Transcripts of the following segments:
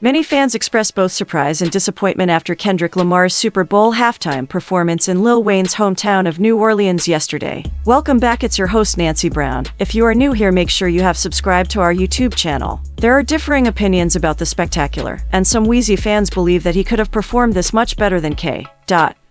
Many fans expressed both surprise and disappointment after Kendrick Lamar's Super Bowl halftime performance in Lil Wayne's hometown of New Orleans yesterday. Welcome back, it's your host Nancy Brown. If you are new here, make sure you have subscribed to our YouTube channel. There are differing opinions about the spectacular, and some Wheezy fans believe that he could have performed this much better than K.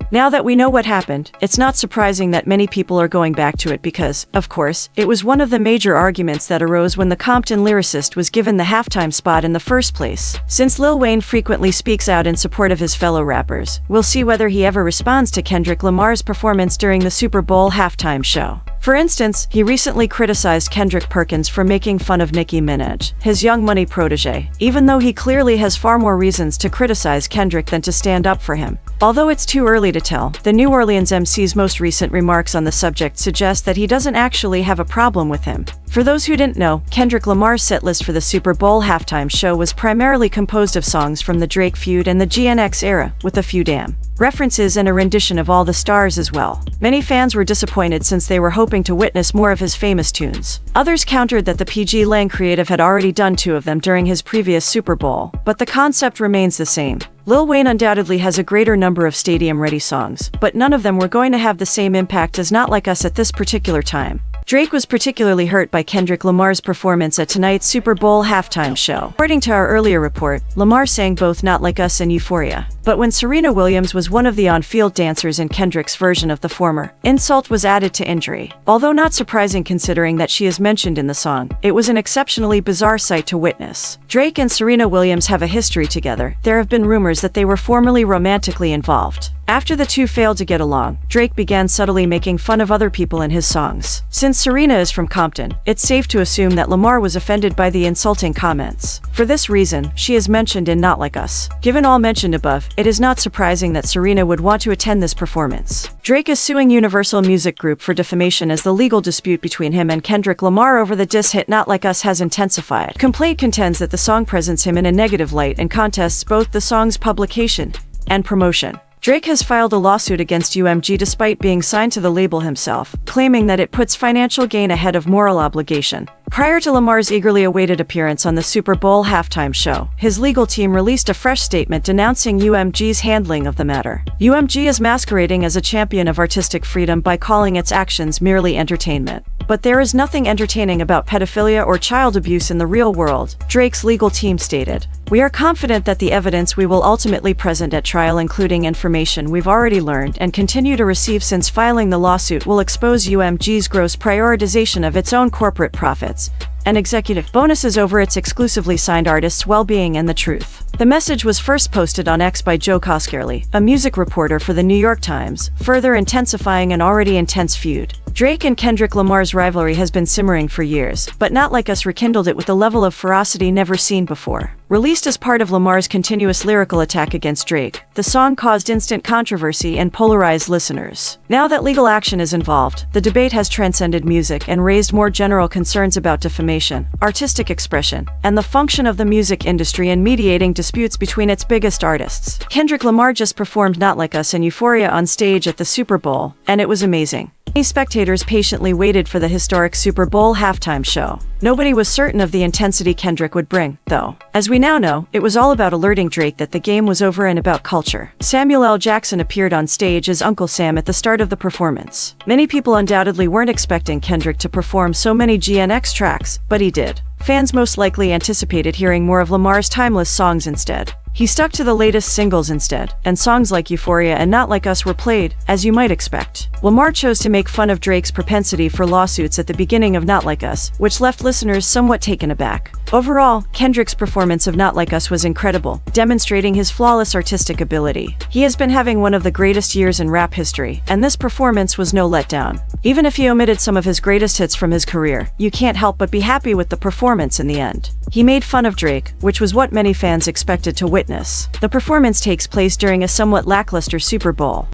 Now that we know what happened, it's not surprising that many people are going back to it because, of course, it was one of the major arguments that arose when the Compton lyricist was given the halftime spot in the first place. Since Lil Wayne frequently speaks out in support of his fellow rappers, we'll see whether he ever responds to Kendrick Lamar's performance during the Super Bowl halftime show. For instance, he recently criticized Kendrick Perkins for making fun of Nicki Minaj, his Young Money protege, even though he clearly has far more reasons to criticize Kendrick than to stand up for him. Although it's too early to tell, the New Orleans MC's most recent remarks on the subject suggest that he doesn't actually have a problem with him. For those who didn't know, Kendrick Lamar's setlist for the Super Bowl halftime show was primarily composed of songs from the Drake feud and the GNX era, with a few damn references and a rendition of All the Stars as well. Many fans were disappointed since they were hoping to witness more of his famous tunes. Others countered that the PG Lang creative had already done two of them during his previous Super Bowl, but the concept remains the same. Lil Wayne undoubtedly has a greater number of stadium-ready songs, but none of them were going to have the same impact as Not Like Us at this particular time. Drake was particularly hurt by Kendrick Lamar's performance at tonight's Super Bowl halftime show. According to our earlier report, Lamar sang both Not Like Us and Euphoria. But when Serena Williams was one of the on-field dancers in Kendrick's version of the former, insult was added to injury. Although not surprising considering that she is mentioned in the song, it was an exceptionally bizarre sight to witness. Drake and Serena Williams have a history together. There have been rumors that they were formerly romantically involved. After the two failed to get along, Drake began subtly making fun of other people in his songs. Since Serena is from Compton, it's safe to assume that Lamar was offended by the insulting comments. For this reason, she is mentioned in Not Like Us. Given all mentioned above, it is not surprising that Serena would want to attend this performance. Drake is suing Universal Music Group for defamation as the legal dispute between him and Kendrick Lamar over the diss hit Not Like Us has intensified. Complaint contends that the song presents him in a negative light and contests both the song's publication and promotion. Drake has filed a lawsuit against UMG despite being signed to the label himself, claiming that it puts financial gain ahead of moral obligation. Prior to Lamar's eagerly awaited appearance on the Super Bowl halftime show, his legal team released a fresh statement denouncing UMG's handling of the matter. UMG is masquerading as a champion of artistic freedom by calling its actions merely entertainment. But there is nothing entertaining about pedophilia or child abuse in the real world, Drake's legal team stated. We are confident that the evidence we will ultimately present at trial, including information we've already learned and continue to receive since filing the lawsuit, will expose UMG's gross prioritization of its own corporate profits and executive bonuses over its exclusively signed artists' well-being and the truth. The message was first posted on X by Joe Coscarelli, a music reporter for the New York Times, further intensifying an already intense feud. Drake and Kendrick Lamar's rivalry has been simmering for years, but Not Like Us rekindled it with a level of ferocity never seen before. Released as part of Lamar's continuous lyrical attack against Drake, the song caused instant controversy and polarized listeners. Now that legal action is involved, the debate has transcended music and raised more general concerns about defamation, artistic expression, and the function of the music industry in mediating disputes between its biggest artists. Kendrick Lamar just performed Not Like Us and Euphoria on stage at the Super Bowl, and it was amazing. Many spectators patiently waited for the historic Super Bowl halftime show. Nobody was certain of the intensity Kendrick would bring, though. As we now know, it was all about alerting Drake that the game was over and about culture. Samuel L. Jackson appeared on stage as Uncle Sam at the start of the performance. Many people undoubtedly weren't expecting Kendrick to perform so many GNX tracks, but he did. Fans most likely anticipated hearing more of Lamar's timeless songs instead. He stuck to the latest singles instead, and songs like Euphoria and Not Like Us were played, as you might expect. Lamar chose to make fun of Drake's propensity for lawsuits at the beginning of Not Like Us, which left listeners somewhat taken aback. Overall, Kendrick's performance of Not Like Us was incredible, demonstrating his flawless artistic ability. He has been having one of the greatest years in rap history, and this performance was no letdown. Even if he omitted some of his greatest hits from his career, you can't help but be happy with the performance in the end. He made fun of Drake, which was what many fans expected to witness. The performance takes place during a somewhat lackluster Super Bowl.